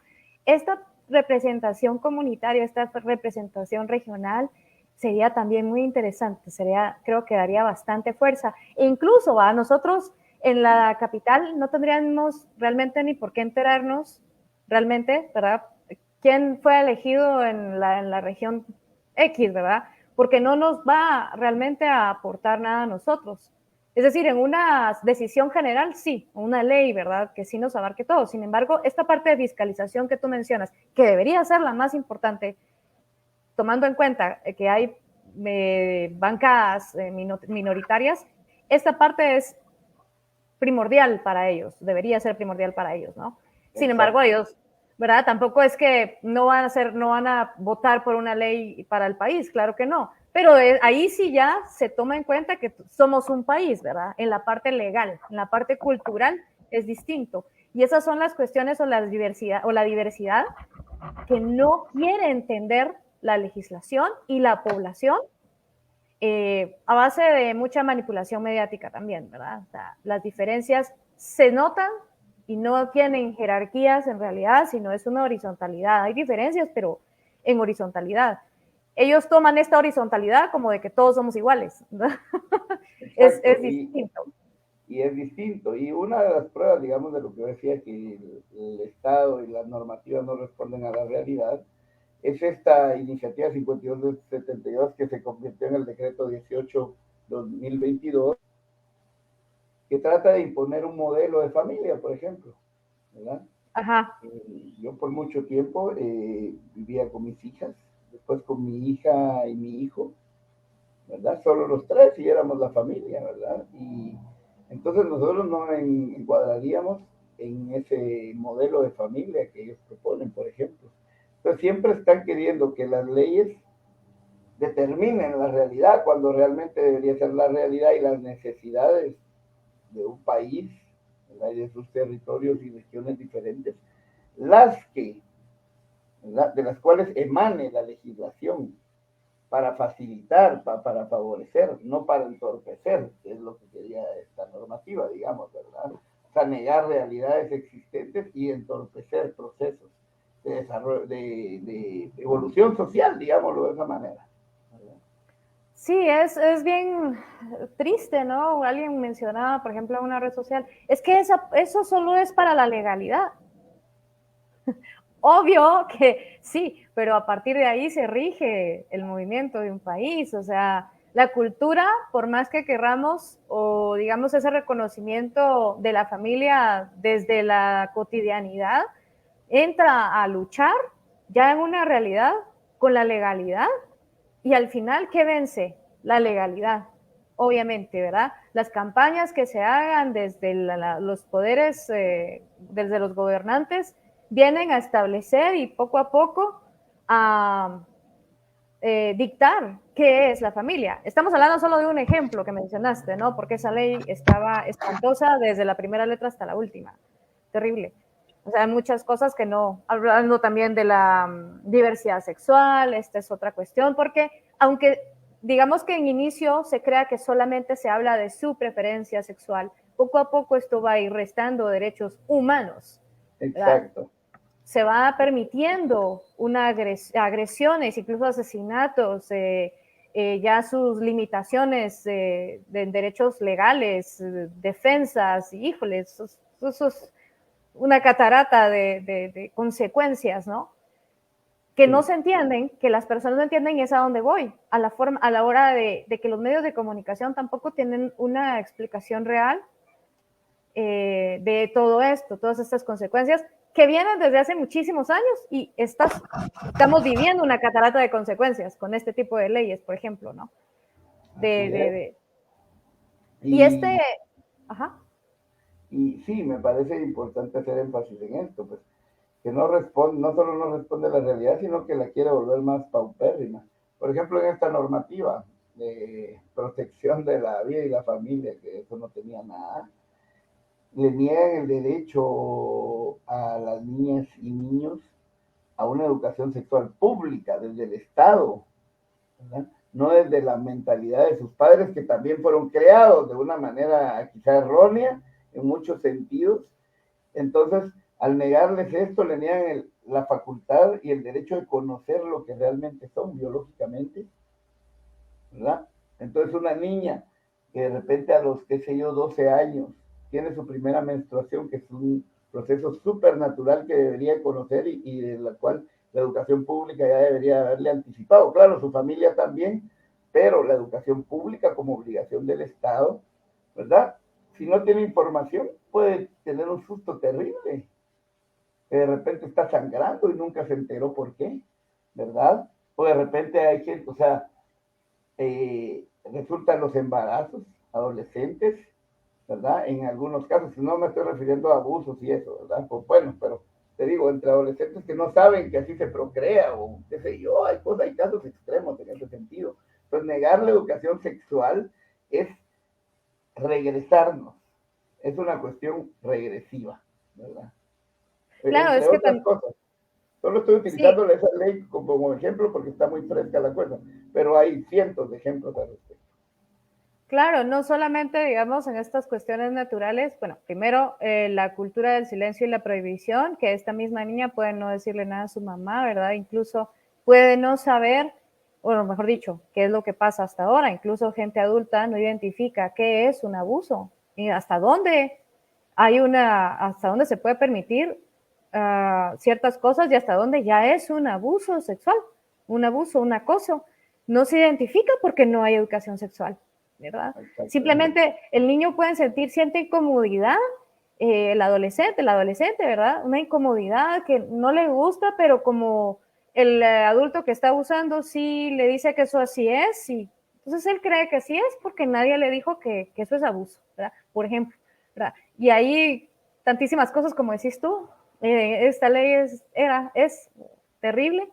[SPEAKER 2] esta representación comunitaria, esta representación regional sería también muy interesante, creo que daría bastante fuerza. E incluso a nosotros en la capital no tendríamos realmente ni por qué enterarnos realmente, ¿verdad? ¿Quién fue elegido en la región X, ¿verdad? Porque no nos va realmente a aportar nada a nosotros. Es decir, en una decisión general, sí, una ley, ¿verdad? Que sí nos abarque todo. Sin embargo, esta parte de fiscalización que tú mencionas, que debería ser la más importante, tomando en cuenta que hay bancas minoritarias, esta parte es primordial para ellos, debería ser primordial para ellos, ¿no? Sin embargo, ellos, ¿verdad? Tampoco es que no van a votar por una ley para el país, claro que no, pero ahí sí ya se toma en cuenta que somos un país, ¿verdad? En la parte legal, en la parte cultural es distinto. Y esas son las cuestiones o la diversidad que no quiere entender la legislación y la población a base de mucha manipulación mediática también, ¿verdad? O sea, las diferencias se notan y no tienen jerarquías en realidad, sino es una horizontalidad. Hay diferencias, pero en horizontalidad. Ellos toman esta horizontalidad como de que todos somos iguales, ¿verdad? Es distinto.
[SPEAKER 3] Y es distinto. Y una de las pruebas, digamos, de lo que decía que el Estado y las normativas no responden a la realidad, es esta iniciativa 5272 que se convirtió en el decreto 18-2022, que trata de imponer un modelo de familia, por ejemplo, ¿verdad?
[SPEAKER 2] Ajá.
[SPEAKER 3] Yo por mucho tiempo vivía con mis hijas, después con mi hija y mi hijo, ¿verdad? Solo los tres y éramos la familia, ¿verdad? Y Entonces nosotros nos encuadraríamos en ese modelo de familia que ellos proponen, por ejemplo. Entonces siempre están queriendo que las leyes determinen la realidad cuando realmente debería ser la realidad y las necesidades de un país, ¿verdad? Y de sus territorios y regiones diferentes, las que, ¿verdad? De las cuales emane la legislación para facilitar, para favorecer, no para entorpecer, que es lo que quería esta normativa, digamos, ¿verdad? O sea, negar realidades existentes y entorpecer procesos de desarrollo, de evolución social, digámoslo de esa manera.
[SPEAKER 2] Sí, es bien triste, ¿no? Alguien mencionaba, por ejemplo, en una red social, es que eso solo es para la legalidad. Obvio que sí, pero a partir de ahí se rige el movimiento de un país, o sea, la cultura, por más que querramos, o digamos ese reconocimiento de la familia desde la cotidianidad, entra a luchar ya en una realidad con la legalidad y al final, ¿qué vence? La legalidad, obviamente, ¿verdad? Las campañas que se hagan desde los poderes, desde los gobernantes, vienen a establecer y poco a poco a dictar qué es la familia. Estamos hablando solo de un ejemplo que mencionaste, ¿no? Porque esa ley estaba espantosa desde la primera letra hasta la última. Terrible. O sea, hay muchas cosas que no, hablando también de la diversidad sexual, esta es otra cuestión, porque aunque digamos que en inicio se crea que solamente se habla de su preferencia sexual, poco a poco esto va a ir restando derechos humanos. ¿Verdad?
[SPEAKER 3] Exacto.
[SPEAKER 2] Se va permitiendo una agresiones, incluso asesinatos, ya sus limitaciones de derechos legales, defensas, híjoles, eso es una catarata de consecuencias, ¿no? Que no se entienden, que las personas no entienden, y es a donde voy, a la hora de que los medios de comunicación tampoco tienen una explicación real de todo esto, todas estas consecuencias que vienen desde hace muchísimos años y estamos viviendo una catarata de consecuencias con este tipo de leyes, por ejemplo, ¿no? Ajá.
[SPEAKER 3] Y sí, me parece importante hacer énfasis en esto, pues, que no responde, no solo no responde a la realidad, sino que la quiere volver más paupérrima. Por ejemplo, en esta normativa de protección de la vida y la familia, que eso no tenía nada, le niegan el derecho a las niñas y niños a una educación sexual pública desde el Estado, ¿verdad? No desde la mentalidad de sus padres, que también fueron creados de una manera quizá errónea en muchos sentidos. Entonces, al negarles esto, le niegan la facultad y el derecho de conocer lo que realmente son biológicamente, ¿verdad? Entonces, una niña que de repente a los, qué sé yo, 12 años, tiene su primera menstruación, que es un proceso súper natural que debería conocer y de la cual la educación pública ya debería haberle anticipado. Claro, su familia también, pero la educación pública como obligación del Estado, ¿verdad? Si no tiene información, puede tener un susto terrible. Que de repente está sangrando y nunca se enteró por qué, ¿verdad? O de repente hay gente, o sea, resultan los embarazos adolescentes, ¿verdad? En algunos casos, no me estoy refiriendo a abusos y eso, ¿verdad? Pues bueno, pero te digo, entre adolescentes que no saben que así se procrea o qué sé yo, hay casos extremos en ese sentido. Entonces, negar la educación sexual es regresarnos, es una cuestión regresiva, ¿verdad?
[SPEAKER 2] Claro,
[SPEAKER 3] Entre
[SPEAKER 2] es que
[SPEAKER 3] otras cosas. Solo estoy utilizando
[SPEAKER 2] sí.
[SPEAKER 3] esa ley como ejemplo porque está muy fresca la cosa, pero hay cientos de ejemplos al respecto.
[SPEAKER 2] Claro, no solamente, digamos, en estas cuestiones naturales, bueno, primero la cultura del silencio y la prohibición, que esta misma niña puede no decirle nada a su mamá, ¿verdad? Incluso puede no saber, o mejor dicho, qué es lo que pasa hasta ahora. Incluso gente adulta no identifica qué es un abuso y hasta dónde hasta dónde se puede permitir ciertas cosas y hasta dónde ya es un abuso sexual, un abuso, un acoso. No se identifica porque no hay educación sexual, ¿verdad? Simplemente el niño siente incomodidad, la adolescente, ¿verdad? Una incomodidad que no le gusta, pero como el adulto que está abusando sí le dice que eso así es y Entonces él cree que sí es porque nadie le dijo que eso es abuso, ¿verdad? Por ejemplo, ¿verdad? Y ahí tantísimas cosas como decís tú, esta ley es terrible,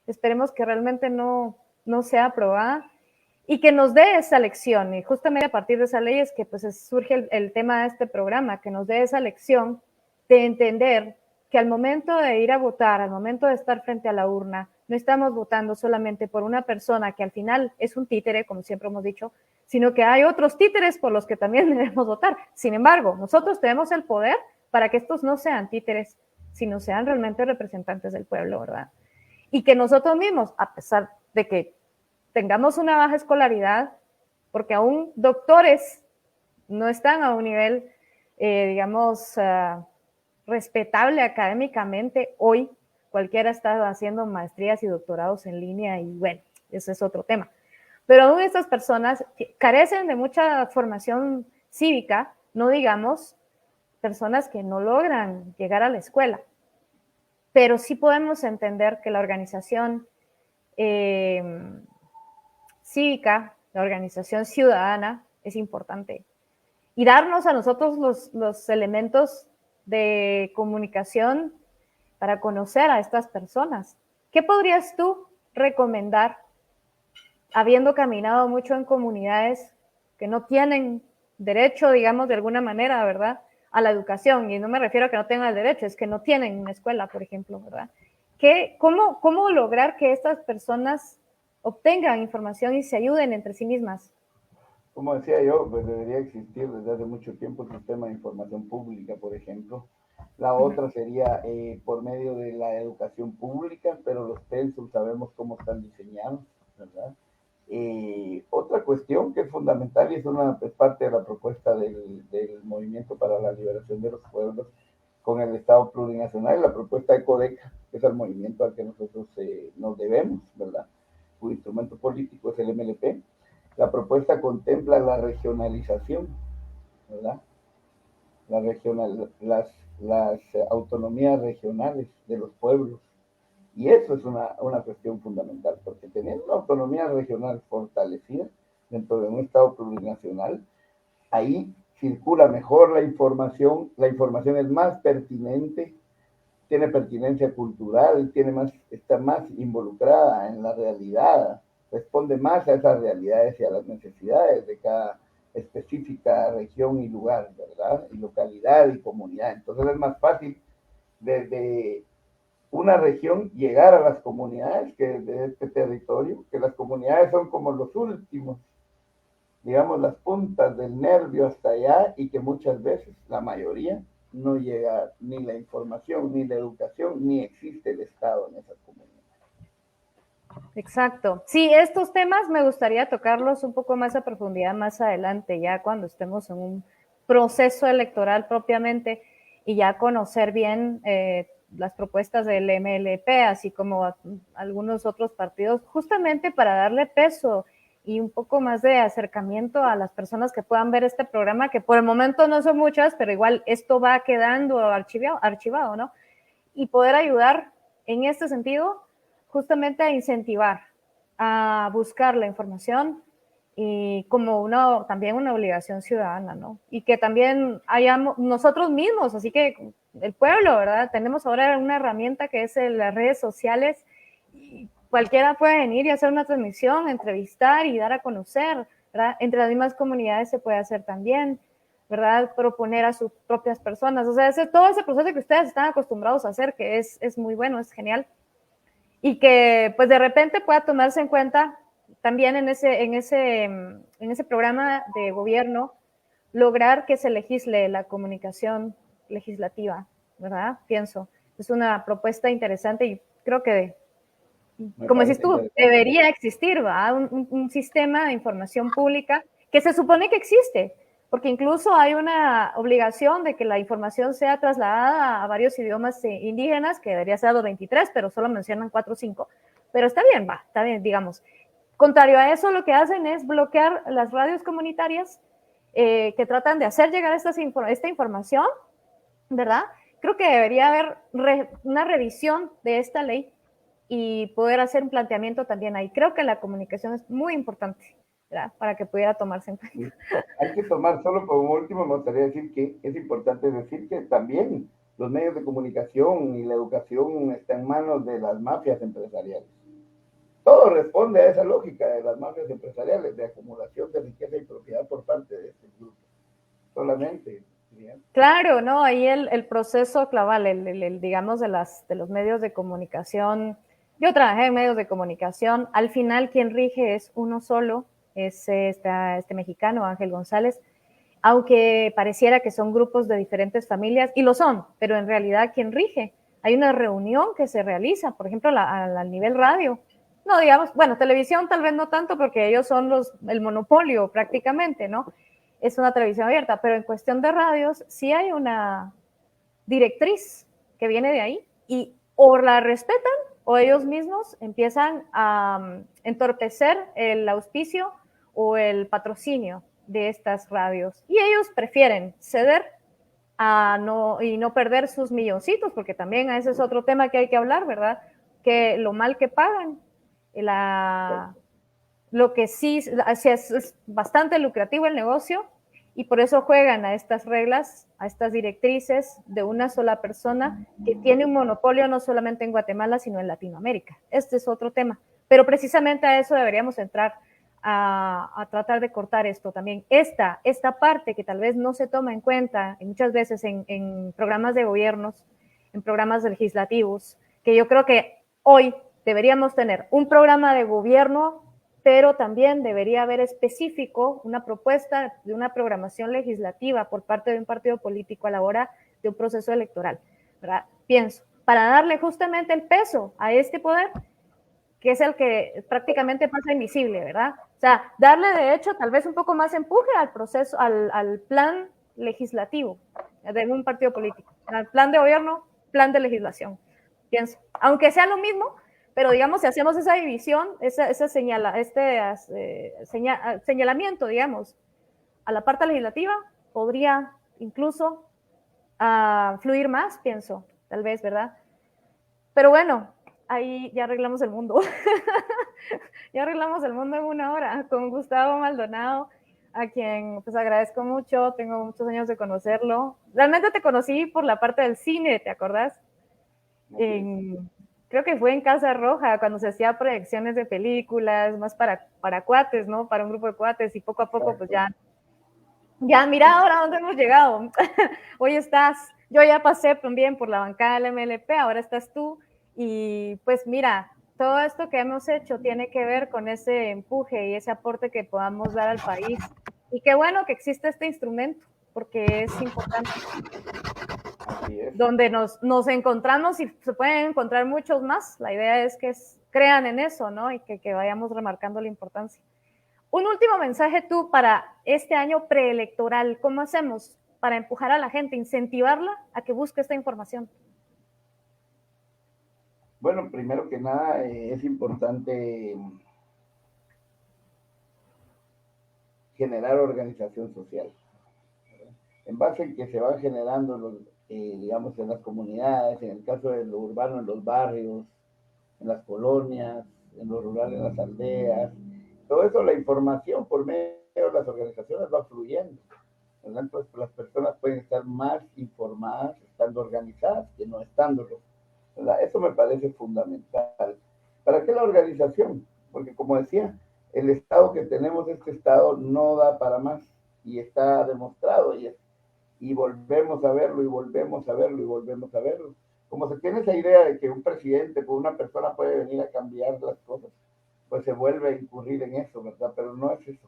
[SPEAKER 2] esperemos que realmente no sea aprobada y que nos dé esa lección, y justamente a partir de esa ley es que pues surge el tema de este programa, que nos dé esa lección de entender que al momento de ir a votar, al momento de estar frente a la urna, no estamos votando solamente por una persona que al final es un títere, como siempre hemos dicho, sino que hay otros títeres por los que también debemos votar. Sin embargo, nosotros tenemos el poder para que estos no sean títeres, sino sean realmente representantes del pueblo, ¿verdad? Y que nosotros mismos, a pesar de que tengamos una baja escolaridad, porque aún doctores no están a un nivel, digamos, respetable académicamente. Hoy cualquiera está haciendo maestrías y doctorados en línea y bueno, ese es otro tema. Pero aún estas personas carecen de mucha formación cívica, no digamos personas que no logran llegar a la escuela. Pero sí podemos entender que la organización cívica, la organización ciudadana es importante. Y darnos a nosotros los elementos de comunicación para conocer a estas personas. ¿Qué podrías tú recomendar, habiendo caminado mucho en comunidades que no tienen derecho, digamos, de alguna manera, ¿verdad?, a la educación? Y no me refiero a que no tengan el derecho, es que no tienen una escuela, por ejemplo, ¿verdad? ¿Cómo lograr que estas personas obtengan información y se ayuden entre sí mismas?
[SPEAKER 3] Como decía yo, pues debería existir desde hace mucho tiempo un sistema de información pública, por ejemplo. La otra sería por medio de la educación pública, pero los pensum sabemos cómo están diseñados, ¿verdad? Otra cuestión que es fundamental y es parte de la propuesta del Movimiento para la Liberación de los Pueblos con el Estado Plurinacional, la propuesta de Codeca, que es el movimiento al que nosotros nos debemos, ¿verdad? Su instrumento político es el MLP. La propuesta contempla la regionalización, ¿verdad? Las autonomías regionales de los pueblos. Y eso es una cuestión fundamental, porque teniendo una autonomía regional fortalecida dentro de un Estado plurinacional, ahí circula mejor la información es más pertinente, tiene pertinencia cultural, está más involucrada en la realidad, responde más a esas realidades y a las necesidades de cada específica región y lugar, ¿verdad? Y localidad y comunidad. Entonces es más fácil desde una región llegar a las comunidades que desde este territorio, que las comunidades son como los últimos, digamos, las puntas del nervio hasta allá y que muchas veces, la mayoría, no llega ni la información, ni la educación, ni existe el Estado en esas comunidades.
[SPEAKER 2] Exacto. Sí, estos temas me gustaría tocarlos un poco más a profundidad más adelante, ya cuando estemos en un proceso electoral propiamente y ya conocer bien las propuestas del MLP, así como algunos otros partidos, justamente para darle peso y un poco más de acercamiento a las personas que puedan ver este programa, que por el momento no son muchas, pero igual esto va quedando archivado, ¿no? Y poder ayudar en este sentido justamente a incentivar, a buscar la información y como también una obligación ciudadana, ¿no? Y que también hayamos nosotros mismos, así que el pueblo, ¿verdad? Tenemos ahora una herramienta que es las redes sociales. Y cualquiera puede venir y hacer una transmisión, entrevistar y dar a conocer, ¿verdad? Entre las mismas comunidades se puede hacer también, ¿verdad? Proponer a sus propias personas. O sea, todo ese proceso que ustedes están acostumbrados a hacer, que es muy bueno, es genial. Y que pues de repente pueda tomarse en cuenta también en ese programa de gobierno, lograr que se legisle la comunicación legislativa, ¿verdad? Pienso, es una propuesta interesante y creo que, como decís tú, debería existir, ¿verdad? Un sistema de información pública que se supone que existe, porque incluso hay una obligación de que la información sea trasladada a varios idiomas indígenas, que debería ser a los 23, pero solo mencionan 4 o 5. Pero está bien, digamos. Contrario a eso, lo que hacen es bloquear las radios comunitarias que tratan de hacer llegar esta información, ¿verdad? Creo que debería haber una revisión de esta ley y poder hacer un planteamiento también ahí. Creo que la comunicación es muy importante. ¿verdad? Para que pudiera tomarse en cuenta.
[SPEAKER 3] Hay que tomar, solo como último, me gustaría decir que es importante decir que también los medios de comunicación y la educación están en manos de las mafias empresariales. Todo responde a esa lógica de las mafias empresariales, de acumulación de riqueza y propiedad por parte de este grupo. Solamente. ¿Bien?
[SPEAKER 2] Claro, ¿no? Ahí el proceso claval, digamos, de los medios de comunicación. Yo trabajé en medios de comunicación. Al final, quien rige es uno solo, es este mexicano, Ángel González, aunque pareciera que son grupos de diferentes familias, y lo son, pero en realidad quien rige. Hay una reunión que se realiza, por ejemplo, al nivel radio. No, digamos, bueno, televisión tal vez no tanto porque ellos son el monopolio prácticamente, ¿no? Es una televisión abierta, pero en cuestión de radios sí hay una directriz que viene de ahí y o la respetan o ellos mismos empiezan a entorpecer el auspicio o el patrocinio de estas radios. Y ellos prefieren ceder y no perder sus milloncitos, porque también ese es otro tema que hay que hablar, ¿verdad? Que lo mal que pagan, lo que sí es bastante lucrativo el negocio y por eso juegan a estas reglas, a estas directrices de una sola persona que tiene un monopolio no solamente en Guatemala, sino en Latinoamérica. Este es otro tema, pero precisamente a eso deberíamos entrar, a tratar de cortar esto también. Esta parte que tal vez no se toma en cuenta muchas veces en programas de gobiernos, en programas legislativos, que yo creo que hoy deberíamos tener un programa de gobierno, pero también debería haber específico una propuesta de una programación legislativa por parte de un partido político a la hora de un proceso electoral, ¿verdad? Pienso, para darle justamente el peso a este poder, que es el que prácticamente pasa invisible, ¿verdad? O sea, darle de hecho tal vez un poco más empuje al proceso, al plan legislativo de un partido político, al plan de gobierno, plan de legislación, pienso. Aunque sea lo mismo, pero digamos, si hacemos esa división, señalamiento, digamos, a la parte legislativa, podría incluso fluir más, pienso, tal vez, ¿verdad? Pero bueno, ahí ya arreglamos el mundo. Ya arreglamos el mundo en una hora con Gustavo Maldonado, a quien pues agradezco mucho, tengo muchos años de conocerlo. Realmente te conocí por la parte del cine, ¿te acordás? Creo que fue en Casa Roja, cuando se hacía proyecciones de películas, más para cuates, ¿no? Para un grupo de cuates, y poco a poco, pues ya mira ahora dónde hemos llegado. Hoy yo ya pasé también por la bancada del MLP, ahora estás tú, y pues mira, todo esto que hemos hecho tiene que ver con ese empuje y ese aporte que podamos dar al país. Y qué bueno que existe este instrumento, porque es importante. Donde nos encontramos y se pueden encontrar muchos más. La idea es que crean en eso, ¿no? Y que vayamos remarcando la importancia. Un último mensaje tú para este año preelectoral. ¿Cómo hacemos para empujar a la gente, incentivarla a que busque esta información?
[SPEAKER 3] Bueno, primero que nada es importante generar organización social. En base en que se van generando, digamos, en las comunidades, en el caso de lo urbano, en los barrios, en las colonias, en lo rural, en las aldeas. Todo eso, la información por medio de las organizaciones va fluyendo. ¿Verdad? Entonces, las personas pueden estar más informadas estando organizadas que no estándolo. ¿Verdad? Eso me parece fundamental. ¿Para qué la organización? Porque como decía, el Estado que tenemos, este Estado no da para más y está demostrado y volvemos a verlo y volvemos a verlo y volvemos a verlo. Como se tiene esa idea de que un presidente, pues una persona puede venir a cambiar las cosas, pues se vuelve a incurrir en eso, ¿verdad? Pero no es eso.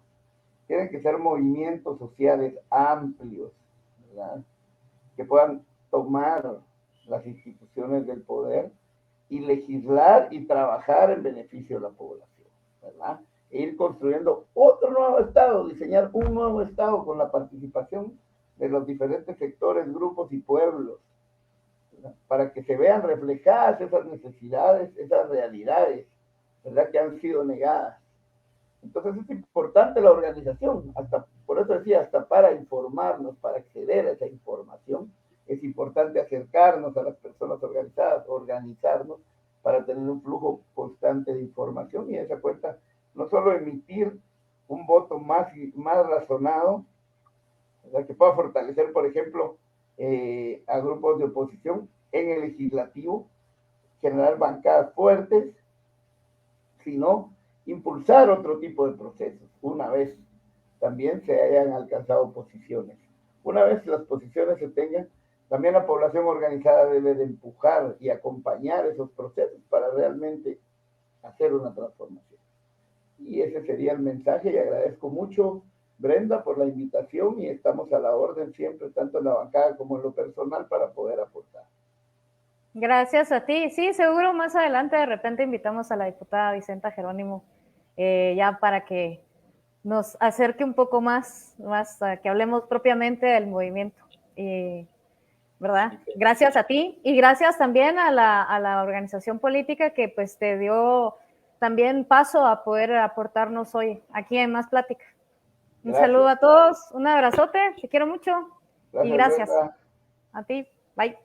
[SPEAKER 3] Tienen que ser movimientos sociales amplios, ¿verdad? Que puedan tomar las instituciones del poder y legislar y trabajar en beneficio de la población, ¿verdad? E ir construyendo otro nuevo Estado, diseñar un nuevo Estado con la participación de los diferentes sectores, grupos y pueblos, ¿verdad? Para que se vean reflejadas esas necesidades, esas realidades, ¿verdad? Que han sido negadas. Entonces es importante la organización, hasta por eso decía, hasta para informarnos, para acceder a esa información, es importante acercarnos a las personas organizadas, organizarnos para tener un flujo constante de información y de esa cuenta no solo emitir un voto más razonado, ¿verdad? Que pueda fortalecer, por ejemplo, a grupos de oposición en el legislativo, generar bancadas fuertes, sino impulsar otro tipo de procesos, una vez también se hayan alcanzado posiciones. Una vez las posiciones se tengan, también la población organizada debe de empujar y acompañar esos procesos para realmente hacer una transformación. Y ese sería el mensaje, y agradezco mucho, Brenda, por la invitación, y estamos a la orden siempre, tanto en la bancada como en lo personal, para poder aportar.
[SPEAKER 2] Gracias a ti. Sí, seguro más adelante de repente invitamos a la diputada Vicenta Jerónimo, ya para que nos acerque un poco más a que hablemos propiamente del movimiento. ¿Verdad? Gracias a ti y gracias también a la organización política que pues te dio también paso a poder aportarnos hoy aquí en Más Plática. Un saludo a todos, un abrazote, te quiero mucho y gracias. A ti, bye.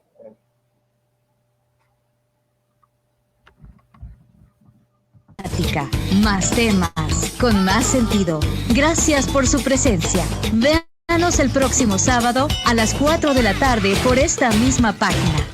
[SPEAKER 1] Más temas, con más sentido. Gracias por su presencia. Véanos el próximo sábado a las 4 de la tarde por esta misma página.